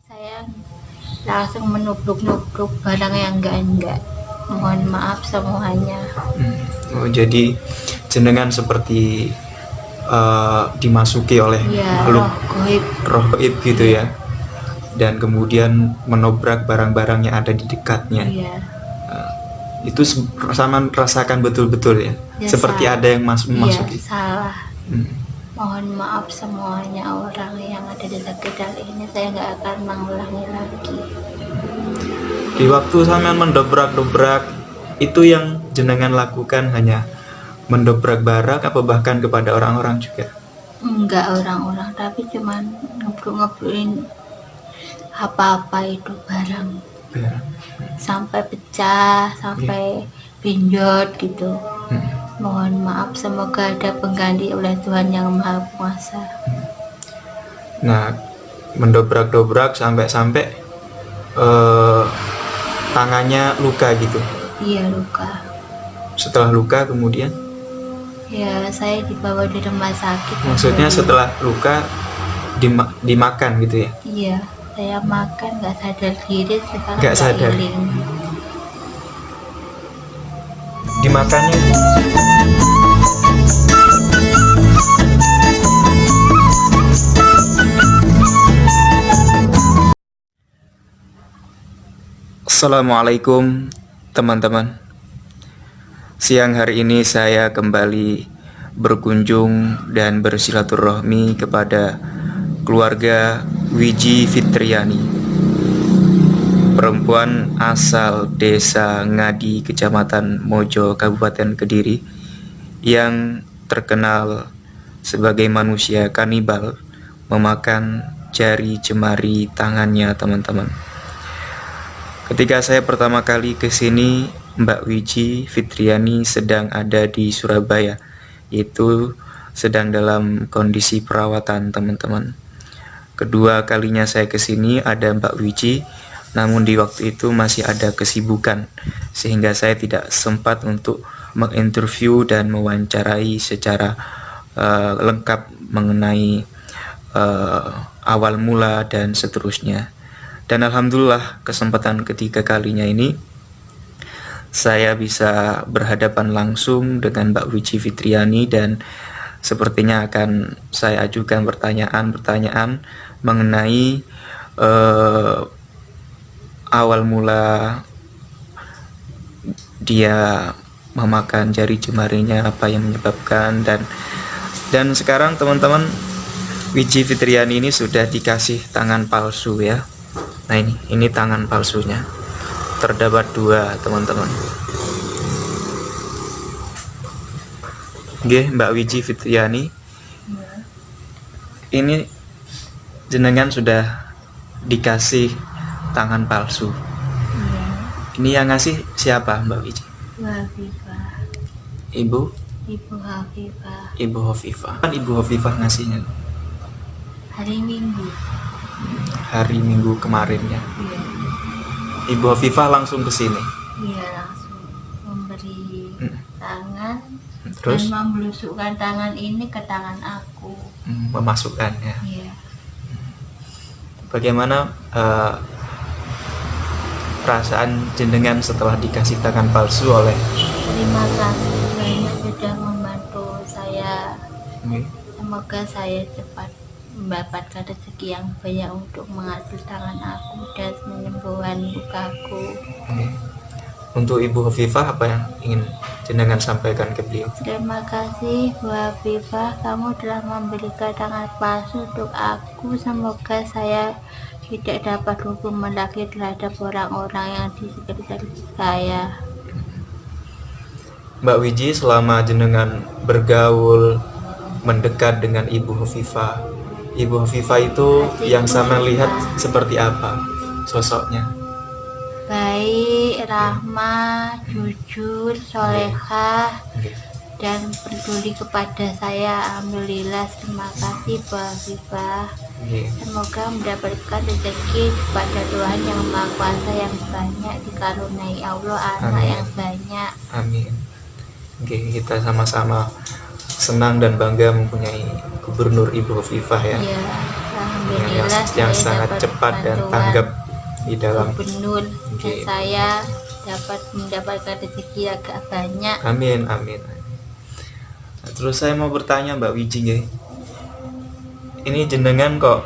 Saya langsung menubruk-nubruk barang yang enggak. Mohon maaf semuanya. Oh, jadi jenengan seperti dimasuki oleh Ya, makhluk roh gaib gitu ya, dan kemudian menobrak barang-barang yang ada di dekatnya. Iya. Itu sama rasakan betul-betul ya, Ya, seperti salah. ada yang memasuki. Iya, salah. Mohon maaf semuanya orang yang ada di sekitar ini, saya nggak akan mengulangi lagi. Di waktu sampean mendobrak-dobrak itu yang jenengan lakukan hanya mendobrak barang apa bahkan kepada orang-orang juga? Enggak orang-orang, tapi cuman ngebruk-ngebrukin apa-apa itu barang. Sampai pecah, sampai pinjot gitu. Mohon maaf, semoga ada pengganti oleh Tuhan Yang Maha Kuasa. Nah, mendobrak-dobrak sampai tangannya luka gitu. Iya, luka. Setelah luka kemudian? Ya, saya dibawa di rumah sakit. Maksudnya setelah luka dimakan gitu ya? Iya, saya makan nggak sadar diri, sekarang Nggak sadar. healing. Dimakannya Assalamualaikum teman-teman. Siang hari ini saya kembali berkunjung dan bersilaturahmi kepada keluarga Wiji Fitriani, perempuan asal desa Ngadi, Kecamatan Mojo, Kabupaten Kediri, yang terkenal sebagai manusia kanibal, memakan jari jemari tangannya, teman-teman. Ketika saya pertama kali ke sini, Mbak Wiji Fitriani sedang ada di Surabaya, yaitu sedang dalam kondisi perawatan, teman-teman. Kedua kalinya saya ke sini ada Mbak Wiji, namun di waktu itu masih ada kesibukan, sehingga saya tidak sempat untuk menginterview dan mewawancarai secara lengkap mengenai awal mula dan seterusnya. Dan alhamdulillah kesempatan ketiga kalinya ini saya bisa berhadapan langsung dengan Mbak Wiji Fitriani, dan sepertinya akan saya ajukan pertanyaan-pertanyaan mengenai awal mula dia memakan jari jemarinya, apa yang menyebabkan, dan sekarang teman-teman, Wiji Fitriani ini sudah dikasih tangan palsu ya. Nah, ini tangan palsunya. Terdapat dua, teman-teman. Oke, Mbak Wiji Fitriani. Ini jenengan sudah dikasih tangan palsu. Ini yang ngasih siapa, Mbak Wiji? Hafifah. Ibu Hafifah. Ibu Hovifah. Kan Ibu Hovifah ngasihnya Hari Minggu. hari Minggu kemarin ya. Iya. Ibu Hovifah langsung ke sini. Iya, langsung memberi tangan. Terus dan membelusukkan tangan ini ke tangan aku. memasukkannya. Iya. Bagaimana perasaan jenengan setelah dikasih tangan palsu oleh? Terima kasih banyak sudah membantu saya. Semoga saya cepat mendapatkan rezeki yang banyak untuk mengatur tangan aku dan menyembuhkan lukaku. Untuk Ibu Hovifah, apa yang ingin jenengan sampaikan ke beliau? Terima kasih Bu Hafifah, kamu telah memberikan tangan palsu untuk aku. Semoga saya tidak dapat hukuman lagi terhadap orang-orang yang di sekitar saya. Mbak Wiji, selama jenengan bergaul mendekat dengan Ibu Hovifah, Ibu Hovifah itu yang sama lihat seperti apa sosoknya? Baik, rahmat, jujur, solehah, dan peduli kepada saya. Alhamdulillah, terima kasih Bu Hafifah. Semoga mendapatkan rezeki kepada Tuhan Yang Maha Kuasa yang banyak, dikaruniai Allah anak yang banyak. Amin. Oke, kita sama-sama senang dan bangga mempunyai Gubernur Ibu Hovifah ya, Iya, yang alhamdulillah saya sangat dapat cepat dan bantuan tanggap di dalam. gubernur dan Oke. saya dapat mendapatkan rezeki agak banyak. Amin, amin. Nah, terus saya mau bertanya Mbak Wiji ya. Ini jenengan kok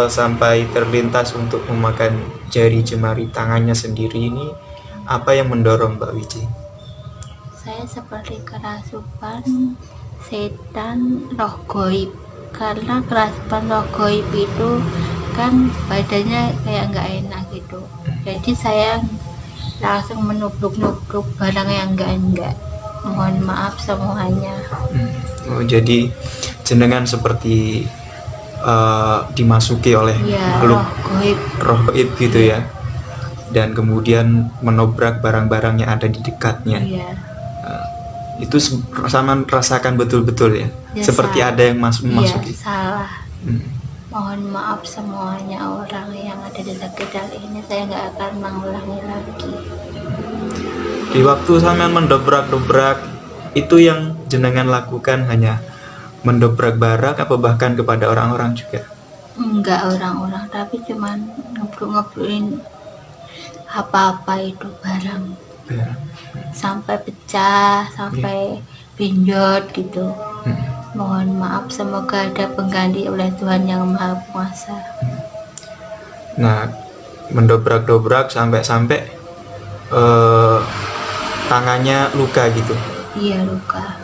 sampai terlintas untuk memakan jari jemari tangannya sendiri, ini apa yang mendorong Mbak Wiji? Saya seperti kerasukan setan roh goib, karena kerasukan roh goib itu kan badannya kayak nggak enak gitu, jadi saya langsung menubruk-nubruk barang yang enggak. Mohon maaf semuanya. Oh, jadi jenengan seperti dimasuki oleh Ya, makhluk roh goib. roh gaib gitu ya, dan kemudian menobrak barang-barang yang ada di dekatnya. Iya. Itu sama rasakan betul-betul ya, Ya, seperti salah. ada yang memasuki. Iya, salah. Hmm. Mohon maaf semuanya orang yang ada di sekitar ini, saya nggak akan mengulangi lagi. Di waktu sampean mendobrak-dobrak itu, yang jenengan lakukan hanya mendobrak barang apa bahkan kepada orang-orang juga? Enggak orang-orang, tapi cuman ngebruk-ngebrukin apa-apa itu barang. Ya. Sampai pecah, sampai pinjot gitu. Mohon maaf, semoga ada pengganti oleh Tuhan Yang Maha Kuasa. Nah, mendobrak-dobrak sampai tangannya luka gitu. Iya, luka.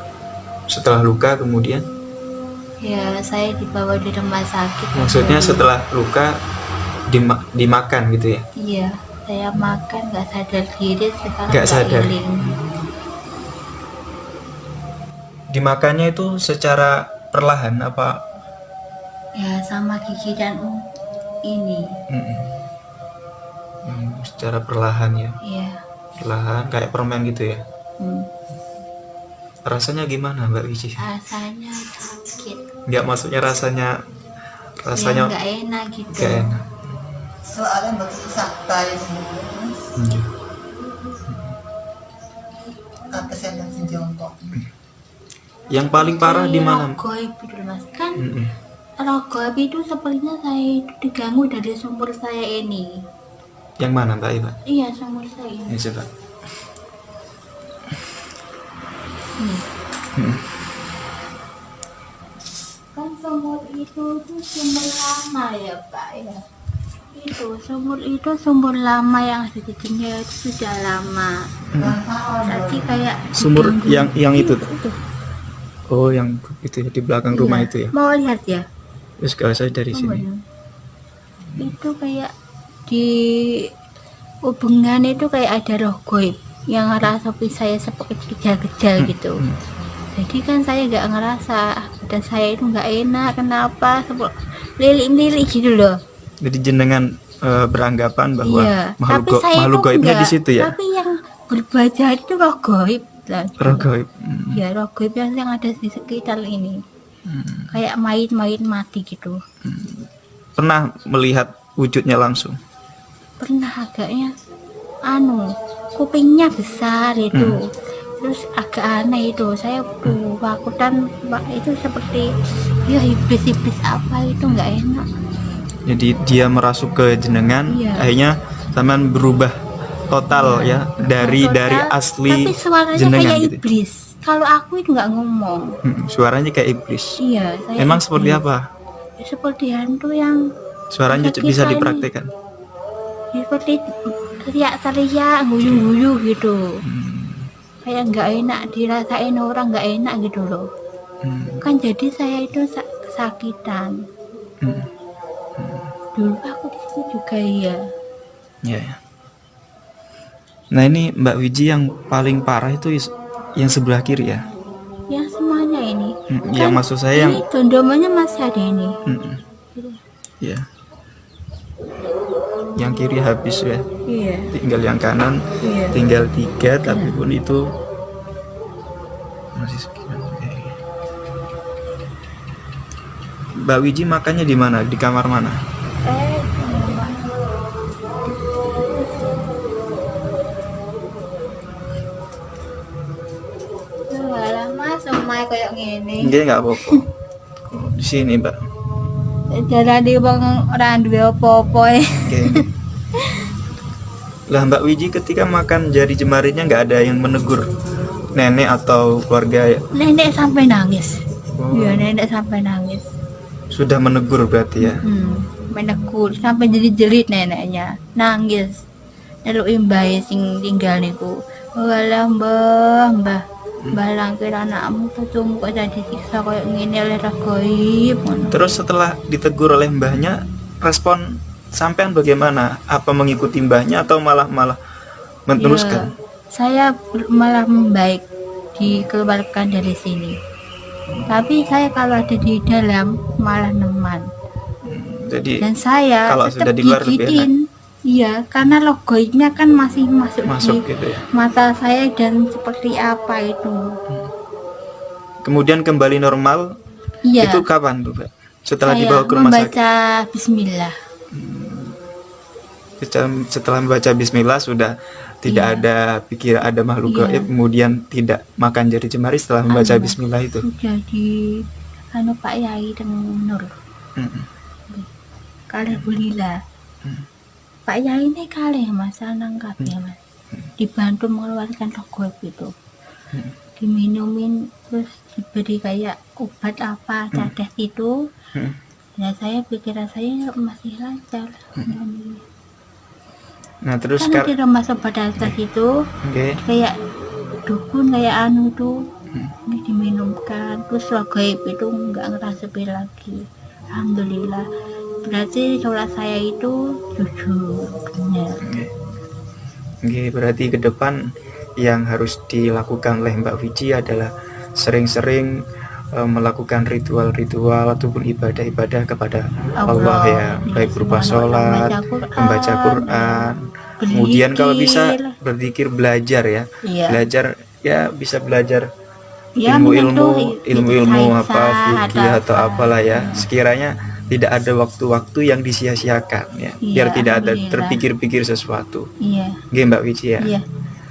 Setelah luka kemudian? Ya, saya dibawa di rumah sakit. Maksudnya setelah luka dimakan gitu ya? Iya, saya makan nggak sadar diri, sekarang Nggak sadar. healing. Dimakannya itu secara perlahan apa? Ya, sama gigi dan ini. Secara perlahan ya? Iya. Perlahan kayak permen gitu ya? Rasanya gimana Mbak Wiji? Rasanya sakit. Nggak, maksudnya rasanya Ya, nggak enak gitu. nggak enak. Soalnya begitu santai semua. Apa saya langsung jongkok. Yang paling parah di mana? Roh goib itu Mas, kan roh goib itu sepertinya saya itu diganggu dari sumur saya ini. Yang mana Mbak Iba? Iya, sumur saya ini. Ya coba. Kan sumur itu sumur lama ya Pak ya. Itu sumur lama yang ada di dunia itu sudah lama. Jadi kayak Sumur diganggu. yang itu. Oh, yang itu ya, di belakang rumah Iya. itu ya. Mau lihat ya? Terus kalau saya dari sini. Itu kayak di hubungan itu kayak ada roh goib yang ngerasuki saya seperti kejal-kejal gitu. Jadi kan saya nggak ngerasa, dan saya itu nggak enak. Kenapa? Lilik-lilik gitu loh. Jadi jenengan beranggapan bahwa Iya. Tapi saya makhluk itu gaibnya enggak. di situ ya. Tapi yang berbaca itu roh goib. Roh gaib. Ya, roh goib yang ada di sekitar ini. Kayak mayit-mayit mati gitu. Pernah melihat wujudnya langsung? Pernah, agaknya kupingnya besar itu. Terus agak aneh itu, saya takutan itu seperti ya iblis apa itu, nggak enak. Jadi dia merasuk ke jenengan, Iya. akhirnya sampean berubah total ya dari Total, asli tapi suaranya jenengan kayak gitu. iblis. Kalau aku itu nggak ngomong. Suaranya kayak iblis. Iya, saya Emang iblis. seperti apa? Seperti hantu yang Suaranya Bisa bisa kita ini. dipraktekkan. seperti teriak-teriak, guyu-guyu gitu. Kayak nggak enak, dirasain orang nggak enak gitu loh. Kan jadi saya itu kesakitan. Dulu aku di situ juga ya. Ya, ya. Nah, ini Mbak Wiji yang paling parah itu yang sebelah kiri ya. Yang semuanya ini. Yang maksud saya yang Ini dondomannya masih ada ini. ya. Yang kiri habis ya. Iya. Tinggal yang kanan, Iya. tinggal 3, tapi pun itu masih sekian. Mbak Wiji makannya di mana? Di kamar mana? Lama semua kayak gini. Nggih, nggak apa-apa. Di sini, Mbak. Jalane wong ora duwe apa-apa e. Oke. Lah Mbak Wiji ketika makan jari jemarinya nggak ada yang menegur nenek atau keluarga ya? Nenek sampai nangis. Oh, Iya, nenek sampai nangis. sudah menegur berarti ya? Menegur sampai jerit-jerit neneknya, nangis. Neluki mbae sing tinggal niku. Walah mbah langkir anakmu tuh kok jadi siksa kayak ngene oleh regoib. Terus setelah ditegur oleh mbahnya, respon sampean bagaimana? Apa mengikuti mbahnya atau malah meneruskan? Saya malah membaik dikeluarkan dari sini. Tapi saya kalau ada di dalam malah neman. Jadi Dan saya kalau tetap sudah di luar lebih enak. gigitin. Iya, karena logoidnya kan masih masuk di gitu ya. mata saya dan seperti apa itu. Kemudian kembali normal, Iya. itu kapan tuh, Mbak? Setelah Saya dibawa ke rumah sakit? membaca Bismillah. Setelah membaca bismillah sudah tidak Iya. ada pikiran ada makhluk Iya. gaib, kemudian tidak makan jari jemari setelah membaca Anu, bismillah itu. Sudah di Pak Yai dan Nur. Mm-mm. Kalih bulila. Pak Yai ini kalih Mas nangkap ya Mas. Dibantu mengeluarkan logoib itu. Diminumin terus diberi kayak obat apa cadas itu. Ya saya pikiran saya masih lancar. Nah terus Kan di rumah sobat atas itu oke. kayak dukun kayak anu tuh ini diminumkan terus logoib itu nggak ngerasain lagi. Alhamdulillah, berarti sholat saya itu jujur benar. Oke, berarti ke depan yang harus dilakukan oleh Mbak Wiji adalah sering-sering melakukan ritual-ritual ataupun ibadah-ibadah kepada Allah ya, baik berupa sholat, membaca Quran, kemudian kalau bisa berzikir, belajar ya, Iya. belajar ya, bisa belajar Ya, ilmu-ilmu menyentuh apa fikih atau apa. apalah ya, sekiranya tidak ada waktu-waktu yang disia-siakan ya, biar Iya, tidak ada alhamdulillah. terpikir-pikir sesuatu. Iya. Oke Mbak Wiji ya. Iya.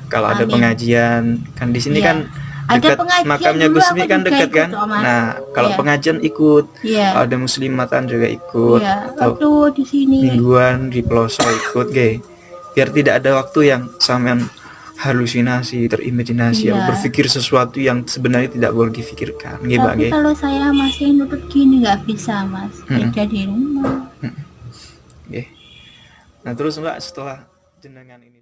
Kalau ada Amin. pengajian kan di sini Iya. kan Ada dekat pengajian makamnya dulu, Gus aku Mi kan juga dekat ikut kan. kok, Mas. Nah, kalau Iya. pengajian ikut, Iya. kalau ada muslimatan juga ikut, Iya. atau Waktu di sini. mingguan di pelosok ikut, ge. Biar tidak ada waktu yang sampean halusinasi, terimajinasi, Iya. berpikir sesuatu yang sebenarnya tidak boleh difikirkan, nggih Mbak, Tapi nggih. kalau saya masih nutut gini nggak bisa Mas. Mm-mm. Kerja di rumah. Nggih. Nah, terus Mbak setelah jenengan ini